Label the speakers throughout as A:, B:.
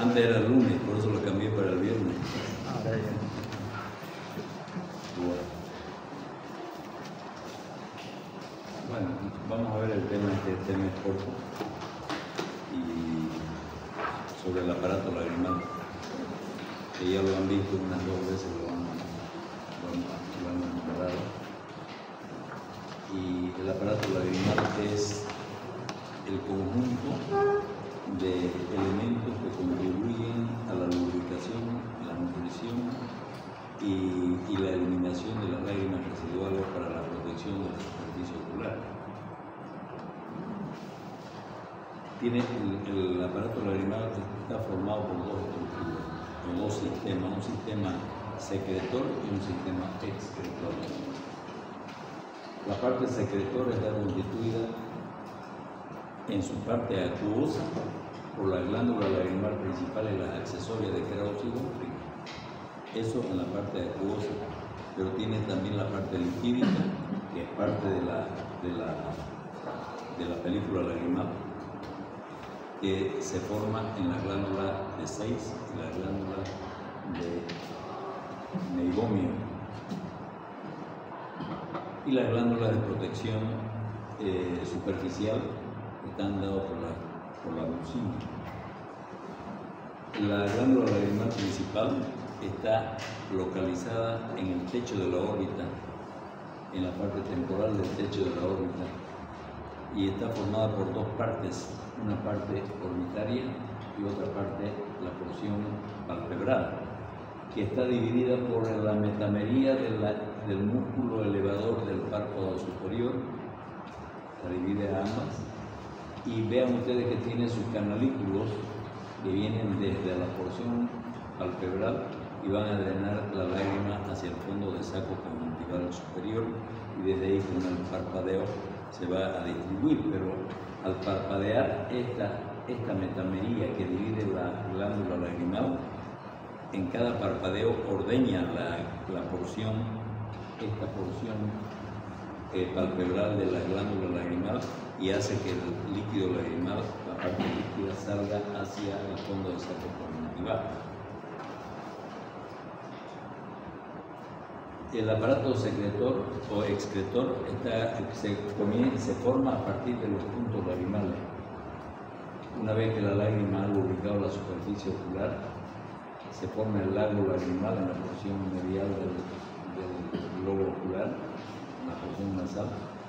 A: Antes era el lunes, por eso lo cambié para el viernes.
B: Ahora ya.
A: Bueno, vamos a ver el tema, este tema es corto, y sobre el aparato lagrimal, que ya lo han visto unas 2 veces, lo han nombrado. Y el aparato lagrimal es el conjunto de elementos que contribuyen a la lubricación, la nutrición y la eliminación de las lágrimas residuales para la protección de la superficie ocular. El aparato lagrimal está formado por 2 estructuras, o 2 sistemas, un sistema secretor y un sistema excretor. La parte secretora está constituida en su parte acuosa por la glándula lagrimal principal y las accesorias de Krauss y Gottfried. Eso en la parte acuosa, pero tiene también la parte lipídica, que es parte de la película lagrimal, que se forma en la glándula de Seyss y la glándula de Meigomio, y las glándulas de protección superficial están dadas por la mucina. La glándula lagrimal principal está localizada en el techo de la órbita, en la parte temporal del techo de la órbita, y está formada por 2 partes, una parte orbitaria y otra parte, la porción palpebral, que está dividida por la metamería del músculo elevador del párpado superior, la divide a ambas, y vean ustedes que tiene sus canalículos que vienen desde la porción palpebral y van a drenar la lágrima hacia el fondo del saco conjuntival superior, y desde ahí con el parpadeo se va a distribuir, pero al parpadear esta metamería que divide la glándula lagrimal, en cada parpadeo ordeña esta porción palpebral de la glándula lagrimal y hace que el líquido lagrimal, la parte líquida, salga hacia el fondo del saco conjuntival. El aparato secretor o excretor se forma a partir de los puntos lagrimales. Una vez que la lágrima ha lubricado la superficie ocular, se forma el lago lagrimal en la porción medial del globo ocular, en la porción nasal,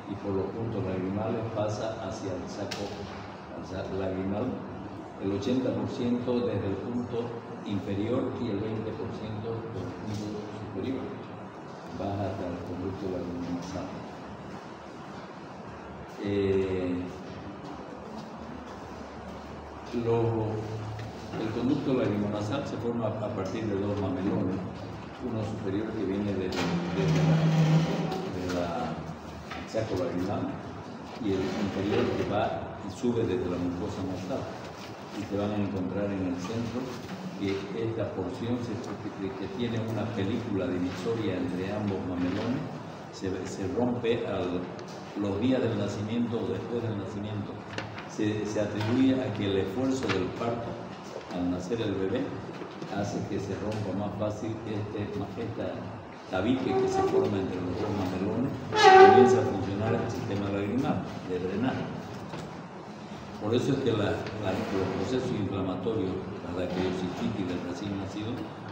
A: y por los puntos lagrimales pasa hacia el saco lagrimal, el 80% desde el punto inferior y el 20% del punto superior. Baja hasta el conducto lagrimal nasal. El conducto lagrimonasal se forma a partir de 2 mamelones, uno superior que viene desde la saco lagrimal y el inferior que va y sube desde la mucosa nasal. Y te van a encontrar en el centro que esta porción que tiene una película divisoria entre ambos mamelones se rompe los días del nacimiento o después del nacimiento. Se atribuye a que el esfuerzo del parto al nacer el bebé hace que se rompa más fácil esta tabique que se forma entre los 2 mamelones, y comienza a funcionar el sistema lagrimal de drenaje. Por eso es que los procesos inflamatorios, la criocistitis del recién nacido,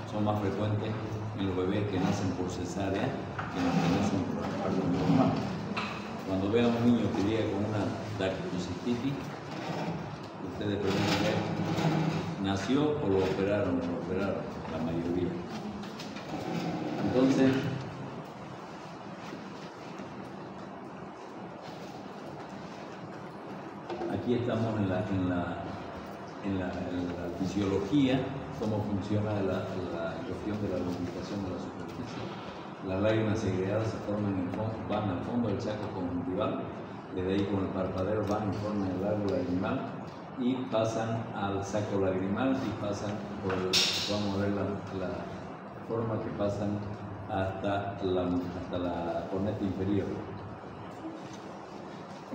A: son más frecuentes en los bebés que nacen por cesárea que en los que nacen por parto normal. Cuando vean a un niño que llega con una criocistitis, ustedes preguntan, ¿nació o lo operaron? Lo operaron, la mayoría. Entonces, aquí estamos en la fisiología, cómo funciona la cuestión de la lubricación de la superficie. Las lágrimas segregadas se forman van al fondo del saco conjuntival, desde ahí con el parpadeo van y forman el lago lagrimal y pasan al saco lagrimal y pasan vamos a ver la forma que pasan hasta la corneta inferior.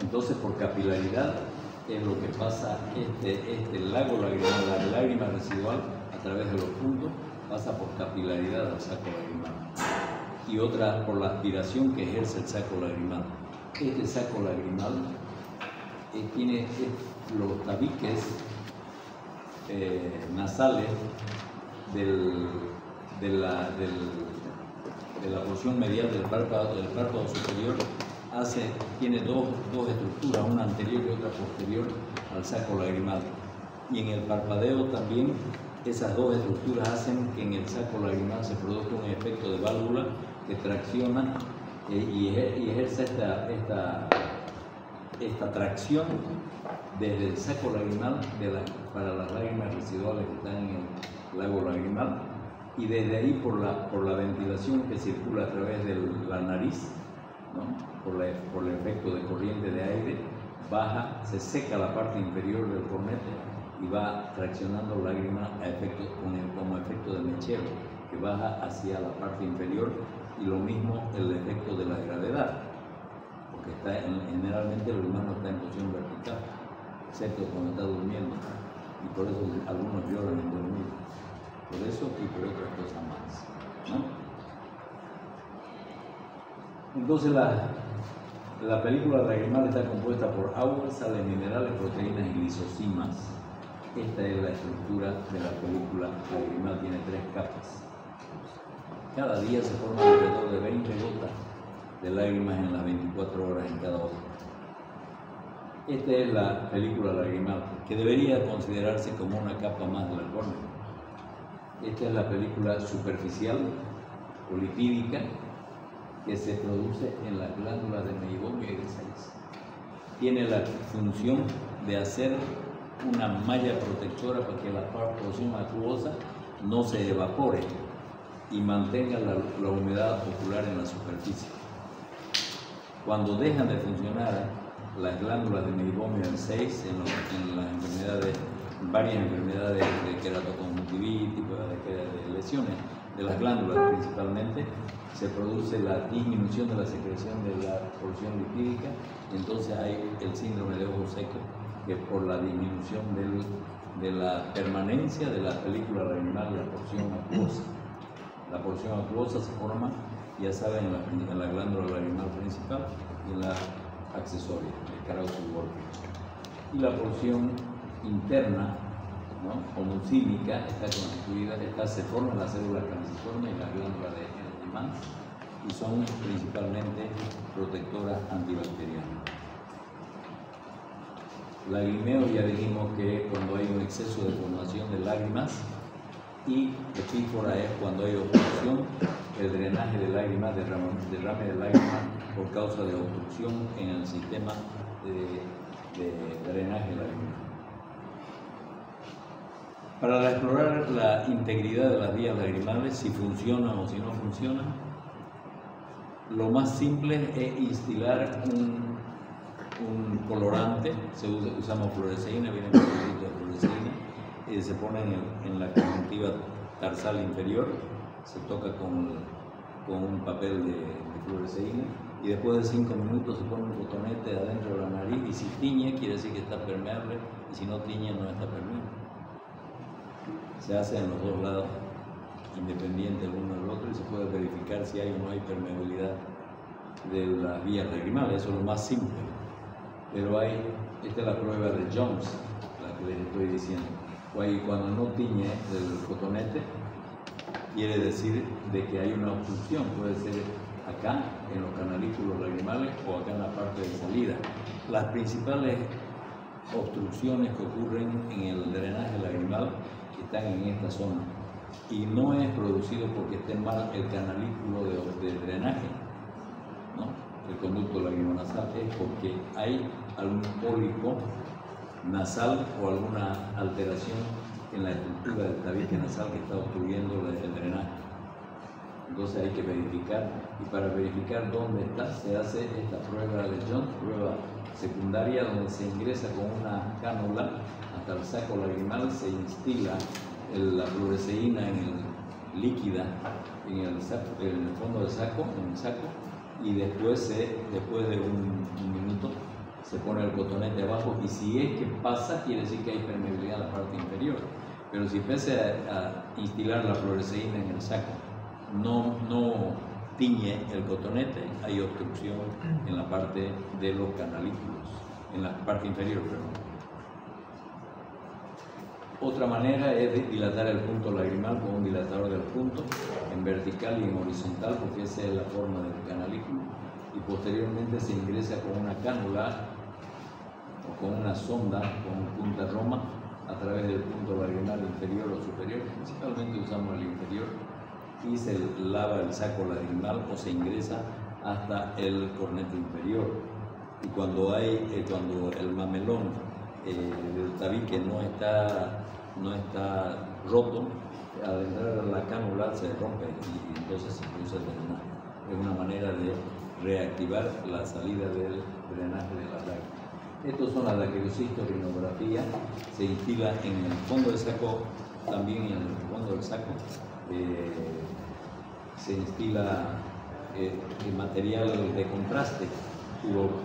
A: Entonces, por capilaridad es lo que pasa, este lago lagrimal, la lágrima residual a través de los puntos, pasa por capilaridad al saco lagrimal y otra por la aspiración que ejerce el saco lagrimal. Este saco lagrimal tiene los tabiques nasales de la porción medial del párpado superior, tiene dos estructuras, una anterior y otra posterior al saco lagrimal. Y en el parpadeo también esas dos estructuras hacen que en el saco lagrimal se produzca un efecto de válvula que tracciona y ejerce esta tracción desde el saco lagrimal para las lágrimas residuales que están en el lago lagrimal, y desde ahí por la ventilación que circula a través de la nariz, ¿no? por el efecto de corriente de aire, baja, se seca la parte inferior del cornete y va traccionando lágrimas como efecto de mechero, que baja hacia la parte inferior, y lo mismo el efecto de la gravedad, porque generalmente el humano está en posición vertical, excepto cuando está durmiendo, y por eso algunos lloran en dormir, por eso y por otras cosas más, ¿no? Entonces la película lagrimal está compuesta por agua, sales minerales, proteínas y lisocimas. Esta es la estructura de la película lagrimal, tiene 3 capas. Cada día se forman alrededor de 20 gotas de lágrimas en las 24 horas en cada ojo. Esta es la película lagrimal, que debería considerarse como una capa más de la córnea. Esta es la película superficial o lipídica, que se produce en las glándulas de meibomio y de Sayce. Tiene la función de hacer una malla protectora para que la porción acuosa no se evapore y mantenga la humedad ocular en la superficie. Cuando dejan de funcionar las glándulas de meibomio y de Sayce en las varias enfermedades de queratoconjuntivitis, de lesiones de las glándulas principalmente, se produce la disminución de la secreción de la porción lipídica, entonces hay el síndrome de ojo seco, que por la disminución de la permanencia de la película lagrimal de la porción acuosa. La porción acuosa se forma, ya saben, en la glándula lagrimal principal y en la accesoria, el carotil vórtice. Y la porción interna, ¿no?, o mucímica, está constituida, se forma en la célula calciforme y la glándula de Henneman, y son principalmente protectoras antibacterianas. Lagrimeo, ya dijimos que es cuando hay un exceso de formación de lágrimas, y epífora es cuando hay obstrucción, el drenaje de lágrimas, derrame de lágrimas por causa de obstrucción en el sistema de drenaje lagrimal. Para explorar la integridad de las vías lagrimales, si funcionan o si no funcionan, lo más simple es instilar un colorante. Usamos fluoresceína, viene con un poquito de fluoresceína, y se pone en la conjuntiva tarsal inferior, se toca con un papel de fluoresceína, y después de 5 minutos se pone un cotonete adentro de la nariz, y si tiñe quiere decir que está permeable, y si no tiñe no está permeable. Se hace en los dos lados, independiente el uno del otro, y se puede verificar si hay o no hay permeabilidad de las vías lagrimales. Eso es lo más simple. Pero esta es la prueba de Jones, la que les estoy diciendo. Cuando no tiñe el cotonete, quiere decir de que hay una obstrucción. Puede ser acá, en los canalículos lagrimales, o acá en la parte de salida. Las principales obstrucciones que ocurren en el drenaje lagrimal están en esta zona, y no es producido porque esté mal el canalículo de drenaje, ¿no?, el conducto lacrimonasal, es porque hay algún pólipo nasal o alguna alteración en la estructura del tabique nasal que está obstruyendo el drenaje. Entonces hay que verificar, y para verificar dónde está se hace esta prueba de Jones, prueba secundaria, donde se ingresa con una cánula hasta el saco lagrimal, se instila la fluoresceína líquida en el fondo del saco, y después de un minuto se pone el cotonete abajo y si es que pasa, quiere decir que hay permeabilidad en la parte inferior. Pero si pese a instilar la fluoresceína en el saco, no tiñe el cotonete, hay obstrucción en la parte de los canalículos, en la parte inferior, perdón. Otra manera es de dilatar el punto lagrimal con un dilatador del punto en vertical y en horizontal, porque esa es la forma del canalículo, y posteriormente se ingresa con una cánula o con una sonda con punta roma a través del punto lagrimal inferior o superior. Principalmente usamos el inferior, y se lava el saco lagrimal o se ingresa hasta el cornete inferior. Y cuando el mamelón del tabique no está roto, al entrar a la cánula se rompe y entonces se produce el drenaje. Es una manera de reactivar la salida del drenaje de la lágrima. Estos son las lacriocistosrinografía, se instila en el fondo del saco, también en el fondo del saco se instila el material de contraste,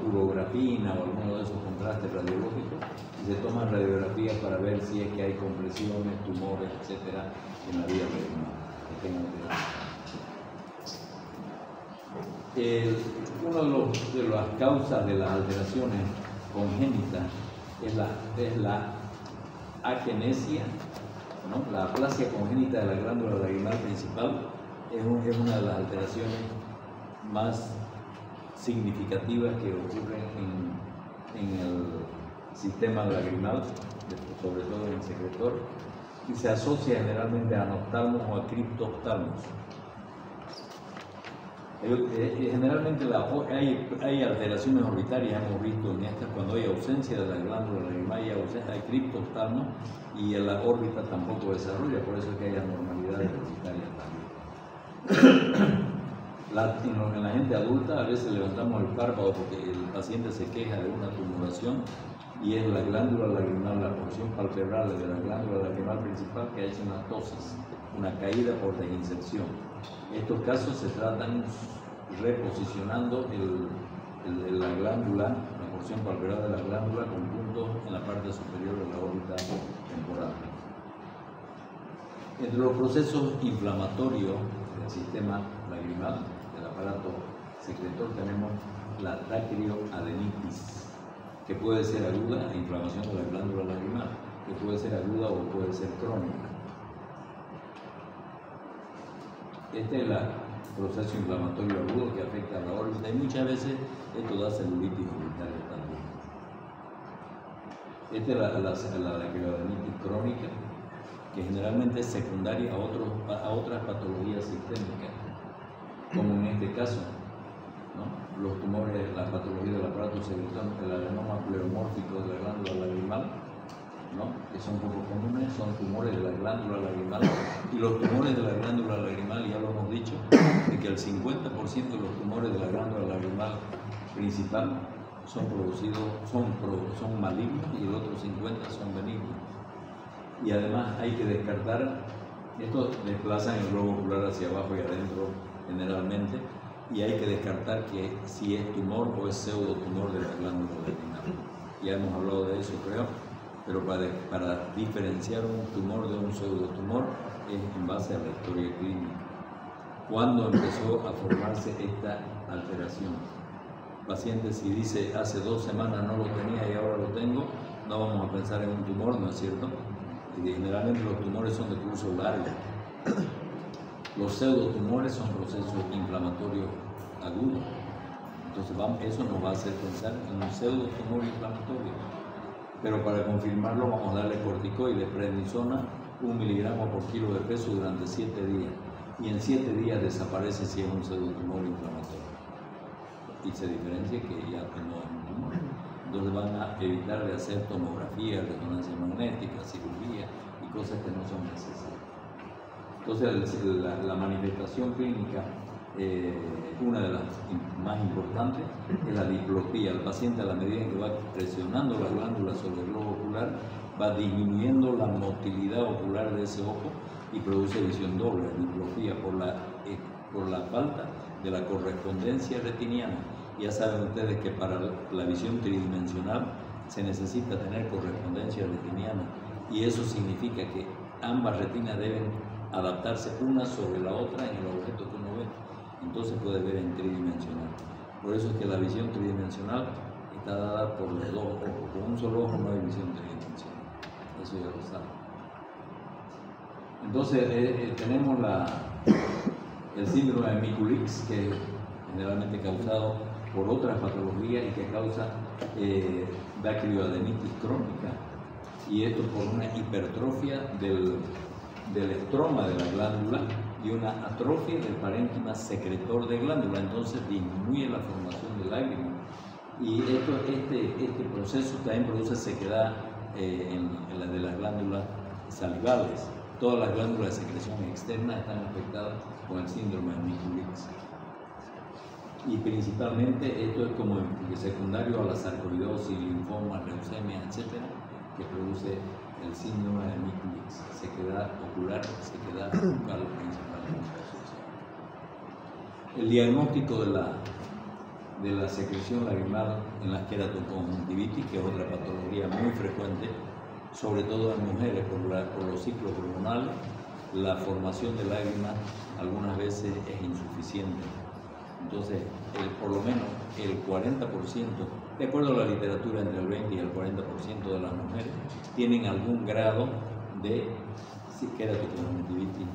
A: urografina o alguno de esos contrastes radiológicos, y se toman radiografías para ver si es que hay compresiones, tumores, etcétera, en la vía renal. Una de las causas de las alteraciones congénitas es la agenesia, ¿no? La aplasia congénita de la glándula lagrimal principal es una de las alteraciones más significativas que ocurren en el sistema lagrimal, sobre todo en el secretor, y se asocia generalmente a anoftalmos o a criptoftalmos. Generalmente hay alteraciones orbitarias, hemos visto en estas, cuando hay ausencia de la glándula lagrimal, hay criptoftalmos y en la órbita tampoco desarrolla, por eso es que hay anormalidades orbitarias también. En la gente adulta a veces levantamos el párpado porque el paciente se queja de una tumoración y es la glándula lagrimal, la porción palpebral de la glándula lagrimal principal que ha hecho una ptosis, una caída por desinserción. Estos casos se tratan reposicionando la glándula, la porción palpebral de la glándula con puntos en la parte superior de la órbita temporal. Entre los procesos inflamatorios del sistema lagrimal, del aparato secretor, tenemos la dacrioadenitis, que puede ser aguda, la inflamación de la glándula lagrimal, que puede ser aguda o puede ser crónica. Este es el proceso inflamatorio agudo que afecta a la órbita y muchas veces esto da celulitis orbitaria también. Esta es la dacrioadenitis crónica, que generalmente es secundaria a otras patologías sistémicas, como en este caso, ¿no? Los tumores, la patología del aparato secretor, el adenoma pleomórfico de la glándula lagrimal, ¿no? Que son poco comunes, son tumores de la glándula lagrimal, y los tumores de la glándula lagrimal, ya lo hemos dicho, de que el 50% de los tumores de la glándula lagrimal principal son malignos y el otro 50% son benignos. Y además hay que descartar, estos desplazan el globo ocular hacia abajo y adentro generalmente, y hay que descartar que si es tumor o es pseudotumor de la glándula lagrimal. Ya hemos hablado de eso, creo, pero para diferenciar un tumor de un pseudotumor es en base a la historia clínica. ¿Cuándo empezó a formarse esta alteración? El paciente, si dice hace 2 semanas no lo tenía y ahora lo tengo, no vamos a pensar en un tumor, ¿no es cierto? Y generalmente los tumores son de curso largo. Los pseudotumores son procesos inflamatorios agudos. Entonces eso nos va a hacer pensar en un pseudotumor inflamatorio. Pero para confirmarlo vamos a darle corticoides, prednisona, 1 miligramo por kilo de peso durante 7 días. Y en 7 días desaparece si es un pseudotumor inflamatorio. Y se diferencia que ya no es un tumor. Entonces van a evitar de hacer tomografía, resonancia magnética, cirugía y cosas que no son necesarias. Entonces la manifestación clínica, una de las más importantes, es la diplopía. El paciente, a la medida que va presionando la glándula sobre el globo ocular, va disminuyendo la motilidad ocular de ese ojo y produce visión doble, diplopía, por la falta de la correspondencia retiniana Ya saben ustedes que para la visión tridimensional se necesita tener correspondencia retiniana, y eso significa que ambas retinas deben adaptarse una sobre la otra en el objeto que uno ve. Entonces puede ver en tridimensional. Por eso es que la visión tridimensional está dada por los dos ojos. Con un solo ojo no hay visión tridimensional. Eso ya lo saben. Entonces tenemos el síndrome de Mikulicz, que es generalmente causado por otras patologías y que causa dacrioadenitis crónica, y esto por una hipertrofia del estroma de la glándula y una atrofia del parénquima secretor de glándula. Entonces disminuye la formación de lágrimas, y este proceso también produce sequedad en la de las glándulas salivales. Todas las glándulas de secreción externa están afectadas con el síndrome de Mikulicz. Y principalmente esto es como secundario a la sarcoidosis, linfomas, leucemia, etcétera, que produce el síndrome de Mikulicz, sequedad ocular, sequedad bucal principalmente. El diagnóstico de la secreción lagrimal en la queratoconjuntivitis, que es otra patología muy frecuente, sobre todo en mujeres por los ciclos hormonales, la formación de lágrimas algunas veces es insuficiente. Entonces, por lo menos el 40%, de acuerdo a la literatura, entre el 20 y el 40% de las mujeres tienen algún grado de queratoconjuntivitis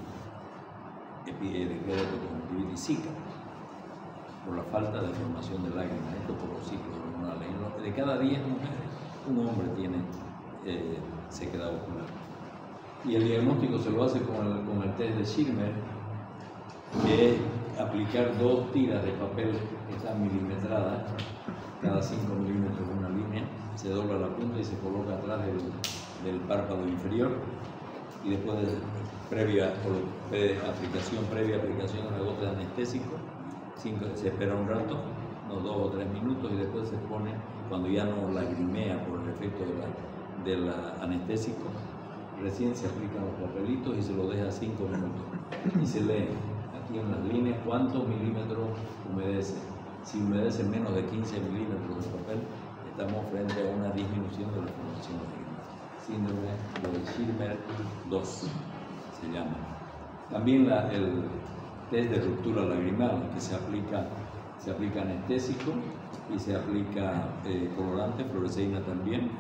A: zika, por la falta de formación de lágrimas, esto por los ciclos hormonales. De cada 10 mujeres, un hombre tiene sequedad ocular. Y el diagnóstico se lo hace con el test de Schirmer, que es aplicar 2 tiras de papel que están milimetradas, cada 5 milímetros una línea, se dobla la punta y se coloca atrás del párpado inferior, y después previa aplicación de una gota de anestésico, se espera un rato, unos 2 o 3 minutos, y después se pone, cuando ya no lagrimea por el efecto del anestésico, recién se aplican los papelitos y se lo deja 5 minutos y se lee aquí en las líneas cuántos milímetros humedece. Si humedece menos de 15 milímetros de papel, estamos frente a una disminución de la formación lagrimal. Síndrome de Schirmer 2 se llama. También el test de ruptura lagrimal, que se aplica anestésico y se aplica colorante, fluoresceína también,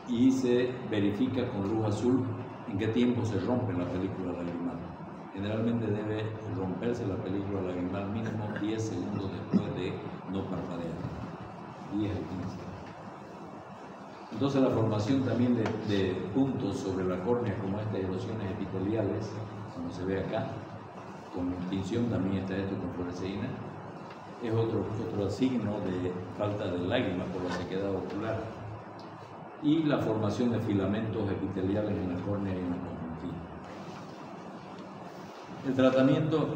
A: y se verifica con luz azul en qué tiempo se rompe la película lagrimal. Generalmente debe romperse la película lagrimal mínimo 10 segundos después de no parpadear, 10 o 15. Entonces la formación también de puntos sobre la córnea, como estas erosiones epiteliales, como se ve acá, con tinción también está esto con fluoresceína, es otro signo de falta de lágrimas por la sequedad ocular. Y la formación de filamentos epiteliales en la córnea y en la conjuntiva. El tratamiento,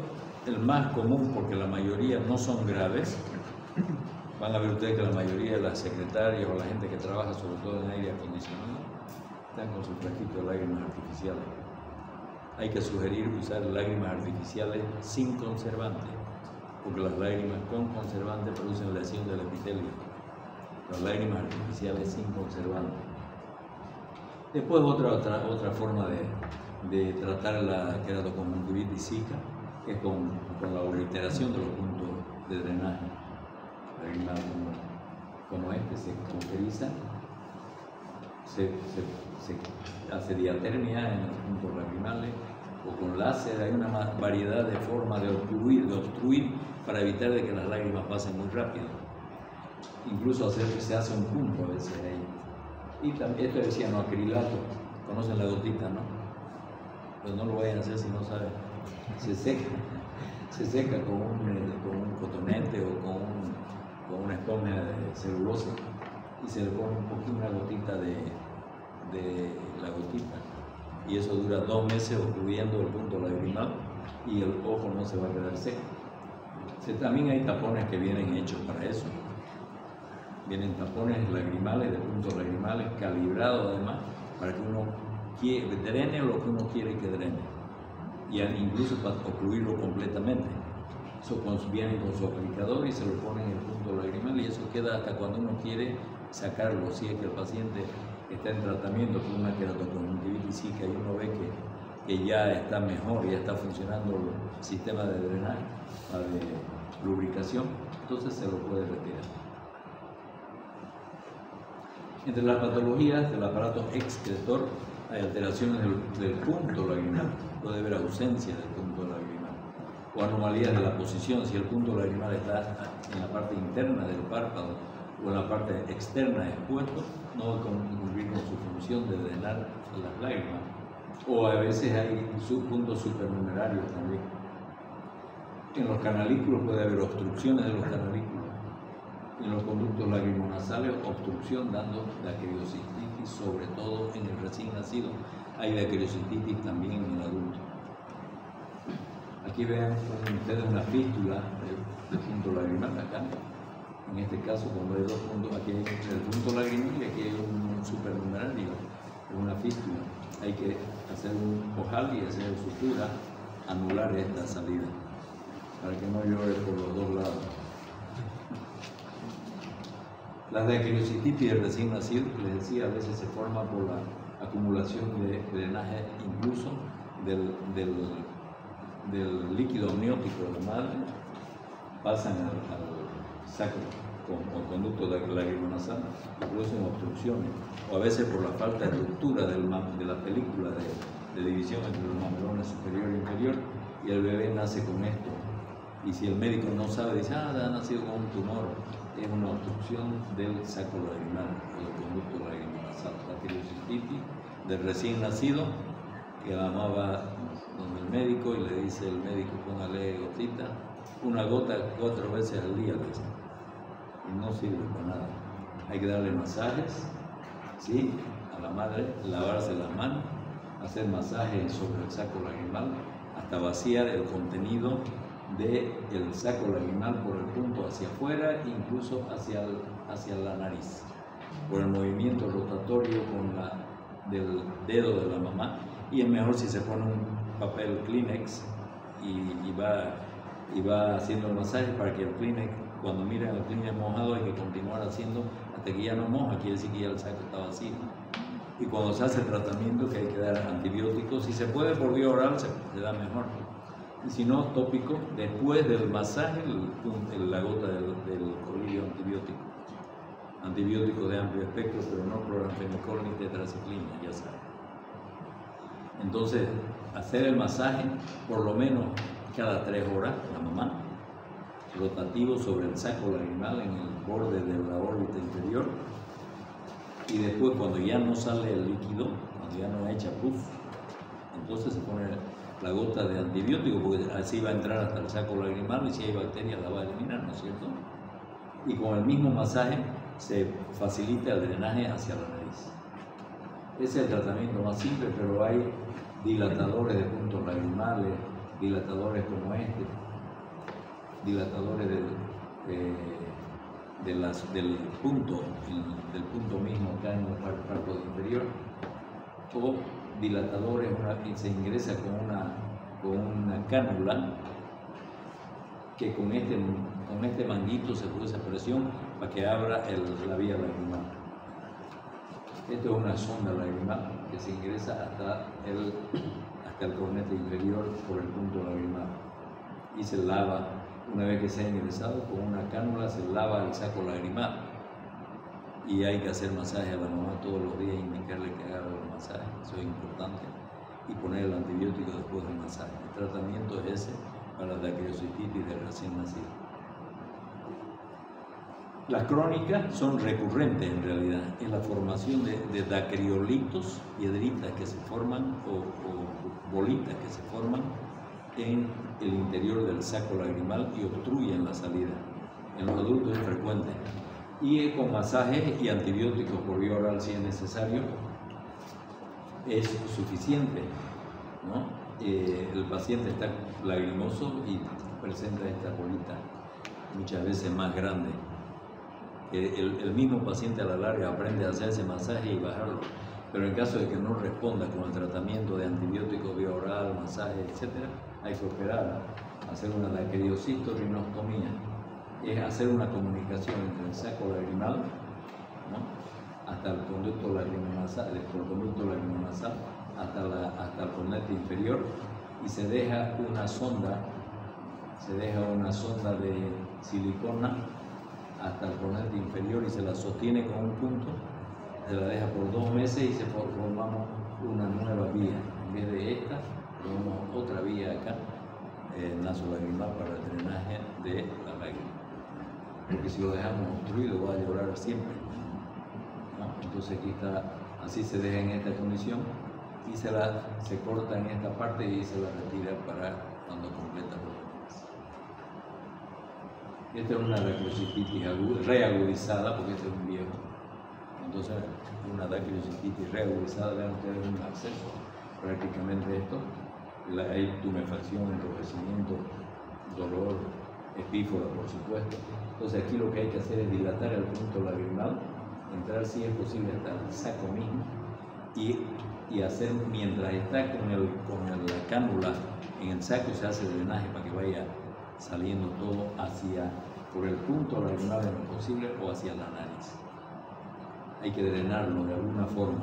A: el más común, porque la mayoría no son graves, van a ver ustedes que la mayoría de las secretarias o la gente que trabaja sobre todo en aire acondicionado están con su frasquito de lágrimas artificiales. Hay que sugerir usar lágrimas artificiales sin conservante, porque las lágrimas con conservante producen lesión del epitelio. Las lágrimas artificiales sin conservante. Después otra forma de tratar la queratoconjuntivitis zika, que es con la obliteración de los puntos de drenaje lagrimal, como este, se cauteriza, se hace diatermia en los puntos lagrimales, o con láser. Hay una variedad de formas de obstruir para evitar de que las lágrimas pasen muy rápido. Incluso se hace un punto a veces ahí. Y también, esto decía acrilato, conocen la gotita, ¿no? Pues no lo vayan a hacer si no saben. Se seca con un cotonete o con una esponja de celulosa, y se le pone un poquito, una gotita de la gotita, y eso dura 2 meses obstruyendo el punto lagrimal y el ojo no se va a quedar seco. También hay tapones que vienen hechos para eso. Vienen tapones lagrimales, de puntos lagrimales, calibrados además, para que uno drene lo que uno quiere que drene, y incluso para ocluirlo completamente. vienen con su aplicador y se lo ponen en el punto lagrimal, y eso queda hasta cuando uno quiere sacarlo. Si es que el paciente está en tratamiento con una queratoconjuntivitis zika y uno ve que ya está mejor, ya está funcionando el sistema de drenaje, de lubricación, entonces se lo puede retirar. Entre las patologías del aparato excretor hay alteraciones del punto lagrimal, puede haber ausencia del punto lagrimal, o anomalías de la posición. Si el punto lagrimal está en la parte interna del párpado o en la parte externa expuesto, no va a cumplir con su función de drenar las lágrimas. O a veces hay puntos supernumerarios también. En los canalículos puede haber obstrucciones de los canalículos. En los conductos lagrimonasales, obstrucción dando daquiriocistitis, sobre todo en el recién nacido. Hay daquiriocistitis también en el adulto. Aquí vean ustedes una fístula del punto lagrimal acá. En este caso, cuando hay dos puntos, aquí hay el punto lagrimal y aquí hay un supernumerario, una fístula. Hay que hacer un ojal y hacer sutura, anular esta salida, para que no llore por los dos lados. Las daquiriocistitis del recién nacido, que les decía, a veces se forma por la acumulación de drenaje incluso del líquido amniótico de la madre, pasan al saco o conducto lacrimonasal y producen obstrucciones, o a veces por la falta de ruptura de la película de división entre los mamelones superior e inferior, y el bebé nace con esto. Y si el médico no sabe, dice, ha nacido con un tumor, es una obstrucción del saco lagrimal o del conducto lacrimonasal. Daquiriocistitis del recién nacido, que la mamá va donde el médico y le dice el médico, póngale gotita, una gota 4 veces al día, y no sirve para nada. Hay que darle masajes, ¿sí?, a la madre, lavarse las manos, hacer masajes sobre el saco lagrimal hasta vaciar el contenido del saco lagrimal por el punto hacia afuera, incluso hacia la nariz, por el movimiento rotatorio del dedo de la mamá. Y es mejor si se pone un papel Kleenex y va haciendo el masaje, para que el Kleenex, cuando miren el Kleenex mojado, hay que continuar haciendo hasta que ya no moja, quiere decir que ya el saco está vacío. Y cuando se hace el tratamiento, que hay que dar antibióticos, si se puede por vía oral se da mejor, y si no, tópico, después del masaje, la gota del colirio antibiótico de amplio espectro, pero no cloranfenicol ni tetraciclina, ya saben. Entonces, hacer el masaje por lo menos cada 3 horas, la mamá, rotativo sobre el saco lagrimal en el borde de la órbita inferior, y después, cuando ya no sale el líquido, cuando ya no echa pus, entonces se pone la gota de antibiótico, porque así va a entrar hasta el saco lagrimal, y si hay bacterias la va a eliminar, ¿no es cierto? Y con el mismo masaje se facilita el drenaje hacia la nariz. Ese es el tratamiento más simple, pero hay dilatadores de puntos lagrimales, dilatadores como este, dilatadores del punto mismo acá en el párpado inferior, o dilatadores que se ingresa con una cánula, que con este manguito se produce presión para que abra la vía lagrimal. Esto es una sonda lagrimal que se ingresa hasta el cornete inferior por el punto lagrimal, y se lava. Una vez que se ha ingresado con una cánula, se lava el saco lagrimal, y hay que hacer masaje a la mamá todos los días, indicarle que haga los masajes, eso es importante, y poner el antibiótico después del masaje. El tratamiento es ese para la daquiriocistitis del recién nacido. Las crónicas son recurrentes en realidad, es la formación de dacriolitos, piedritas que se forman o bolitas que se forman en el interior del saco lagrimal y obstruyen la salida. En los adultos es frecuente. Y con masajes y antibióticos por vía oral, si es necesario, es suficiente, ¿no? El paciente está lagrimoso y presenta esta bolita, muchas veces más grande. El mismo paciente a la larga aprende a hacerse masaje y bajarlo, pero en caso de que no responda con el tratamiento de antibióticos vía oral, masaje, etc., hay que operar hacer una daquiliocitorrinostomía es hacer una comunicación entre el saco lagrimal, ¿no?, hasta el conducto lagrimonasal, hasta el cornete inferior, y se deja una sonda de silicona hasta el cornete inferior y se la sostiene con un punto, se la deja por 2 meses y formamos una nueva vía. En vez de esta, formamos otra vía acá, nasolacrimal, para el drenaje de la lágrima. Porque si lo dejamos obstruido va a llorar siempre, ¿no? Entonces aquí está, así se deja en esta condición y se corta en esta parte y se la retira para cuando completa los demás. Esta es una daquiliocistitis reagudizada, porque este es un viejo. Entonces, una daquiliocistitis reagudizada, vean ustedes un absceso, prácticamente esto. Hay tumefacción, enrojecimiento, dolor, epífora, por supuesto. Entonces aquí lo que hay que hacer es dilatar el punto lagrimal, entrar si es posible hasta el saco mismo y hacer, mientras está con la cánula en el saco, se hace drenaje para que vaya saliendo todo por el punto lagrimal en lo posible o hacia la nariz. Hay que drenarlo de alguna forma.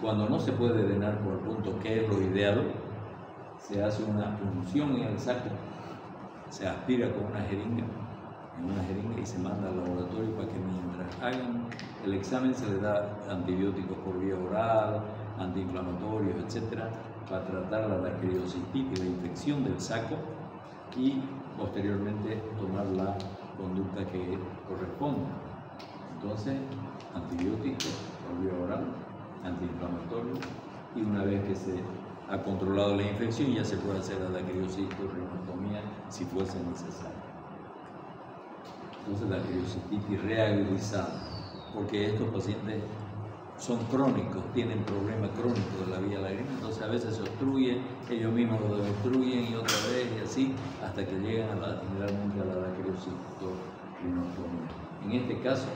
A: Cuando no se puede drenar por el punto, que es lo ideal, se hace una punción en el saco, se aspira con una jeringa y se manda al laboratorio para que mientras hagan el examen se le da antibióticos por vía oral, antiinflamatorios, etcétera, para tratar la daquiliocistitis, la infección del saco, y posteriormente tomar la conducta que corresponde. Entonces, antibióticos por vía oral, antiinflamatorios, y una vez que se ha controlado la infección ya se puede hacer la daquiliocitorrinostomía si fuese necesario. Entonces, la daquiliocistitis reagudizada, porque estos pacientes son crónicos, tienen problemas crónicos de la vía lagrimal, entonces a veces se obstruye, ellos mismos lo obstruyen y otra vez y así hasta que llegan generalmente a la daquiliocitorrinostomía. En este caso,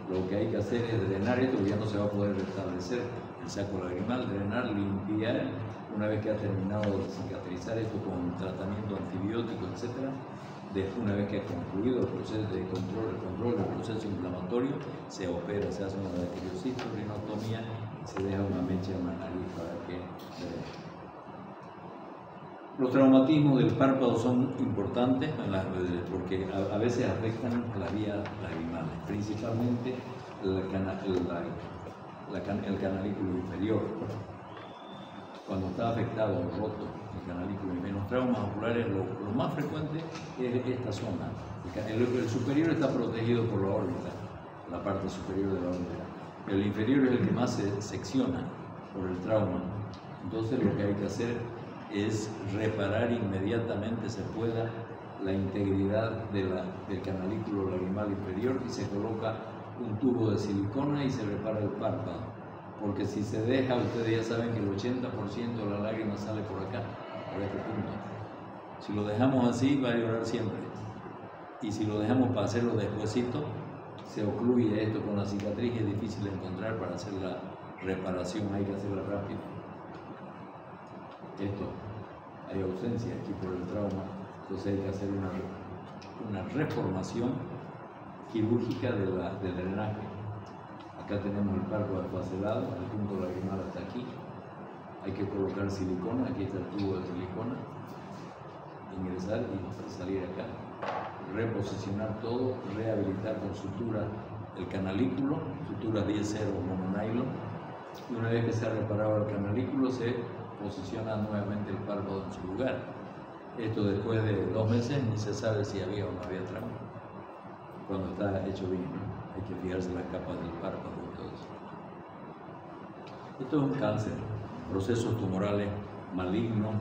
A: lo que hay que hacer es drenar esto, porque ya no se va a poder restablecer el saco lagrimal, drenar, limpiar. Una vez que ha terminado de cicatrizar esto con tratamiento antibiótico, etc., una vez que ha concluido el proceso de control del proceso inflamatorio, se opera, se hace una daquiliocitorrinostomía y se deja una mecha en la nariz para que los traumatismos del párpado son importantes porque a veces afectan las vías lagrimales, principalmente el canalículo inferior. Cuando está afectado o roto el canalículo inferior, en los traumas oculares lo más frecuente es esta zona. El superior está protegido por la órbita, la parte superior de la órbita. El inferior es el que más se secciona por el trauma. Entonces lo que hay que hacer es reparar inmediatamente, se pueda, la integridad del canalículo lagrimal inferior, y se coloca un tubo de silicona y se repara el párpado. Porque si se deja, ustedes ya saben que el 80% de la lágrima sale por acá, por este punto. Si lo dejamos así, va a llorar siempre. Y si lo dejamos para hacerlo despuesito, se ocluye esto con la cicatriz y es difícil de encontrar para hacer la reparación, hay que hacerla rápido. Esto, hay ausencia aquí por el trauma, entonces hay que hacer una reformación quirúrgica del drenaje. Acá tenemos el párpado desfacelado, el punto lagrimal hasta aquí. Hay que colocar silicona, aquí está el tubo de silicona, ingresar y salir acá. Reposicionar todo, rehabilitar con sutura el canalículo, sutura 10-0 mononylon. Y una vez que se ha reparado el canalículo, se posiciona nuevamente el párpado en su lugar. Esto después de 2 meses ni se sabe si había o no había trauma, cuando está hecho bien, ¿no? Hay que fijarse las capas del párpado y todo eso. Esto es un cáncer, procesos tumorales malignos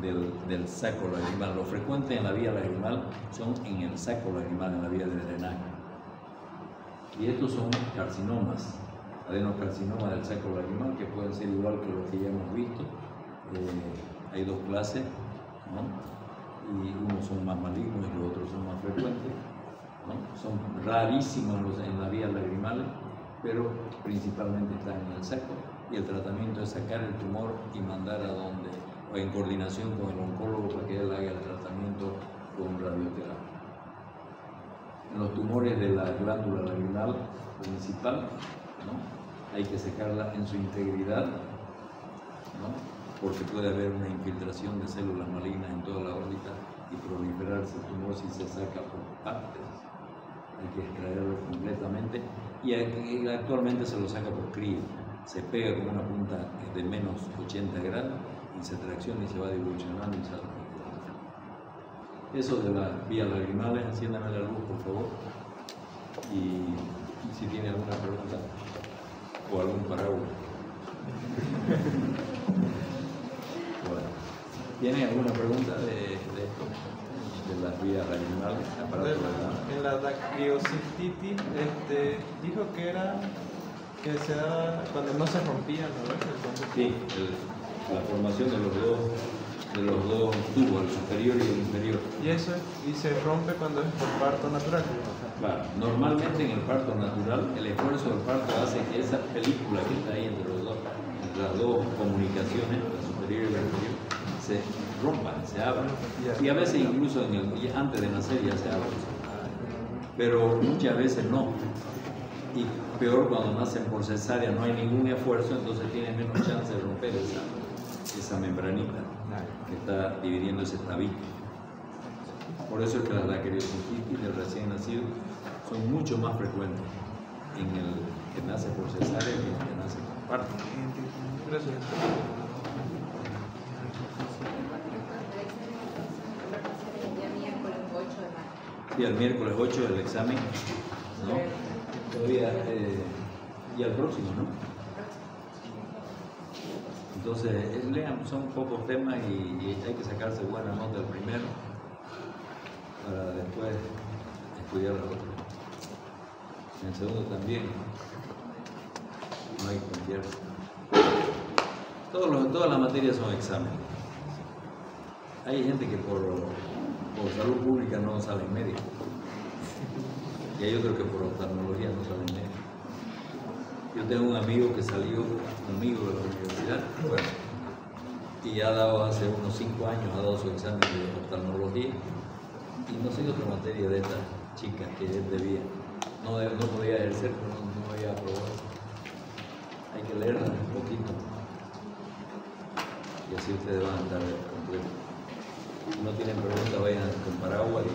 A: del saco lagrimal. Lo frecuente en la vía lagrimal son en el saco lagrimal, en la vía de drenaje. Y estos son carcinomas, adenocarcinoma del saco lagrimal, que pueden ser igual que los que ya hemos visto. Hay 2 clases, ¿no? Y unos son más malignos y los otros son más frecuentes, ¿no? Son rarísimos en la vía lagrimal, pero principalmente están en el saco, y el tratamiento es sacar el tumor y mandar a donde, o en coordinación con el oncólogo, para que él haga el tratamiento con radioterapia. En los tumores de la glándula lagrimal principal, ¿no?, hay que sacarla en su integridad, ¿no?, porque puede haber una infiltración de células malignas en toda la órbita y proliferarse el tumor si se saca por partes. Hay que extraerlo completamente y actualmente se lo saca por cría. Se pega con una punta de menos 80 grados y se tracciona y se va dilucionando y sale. Eso de las vías lagrimales, enciéndame la luz por favor. Y si tiene alguna pregunta o algún paraguas. Bueno, ¿tiene alguna pregunta de esto? De las vías lagrimales,
B: en la dacriocititis, dijo que era que se da cuando no se rompían, ¿no?
A: Sí, la formación de los dos tubos, el superior y el inferior.
B: Y se rompe cuando es por parto natural.
A: Claro, normalmente en el parto natural, el esfuerzo del parto hace que esa película que está ahí entre las dos comunicaciones, la superior y la inferior, se rompan, se abran. Y a veces incluso antes de nacer ya se abren. Pero muchas veces no. Y peor cuando nacen por cesárea, no hay ningún esfuerzo, entonces tiene menos chance de romper esa membranita que está dividiendo ese tabique. Por eso es que las dacriocititis del recién nacido son mucho más frecuentes en el que nace por cesárea que en el que nace por parto.
B: Gracias.
A: Sí, el miércoles 8 el examen, ¿no? Todavía, y al próximo, ¿no? Entonces, lean, son pocos temas y hay que sacarse buena nota del primero para después estudiar el otro. En el segundo también, no hay que confiarse. Todas las materias son exámenes. Hay gente que por salud pública no salen médicos. Y hay otros que por oftalmología no salen médicos. Yo tengo un amigo que salió conmigo de la universidad, bueno, y ha dado hace unos 5 años, ha dado su examen de oftalmología, y no sé qué otra materia de estas chicas que él debía. No podía ejercer, pero no había aprobado. Hay que leerla un poquito. Y así ustedes van a estar completos. Si no tienen preguntas, vayan con paraguas y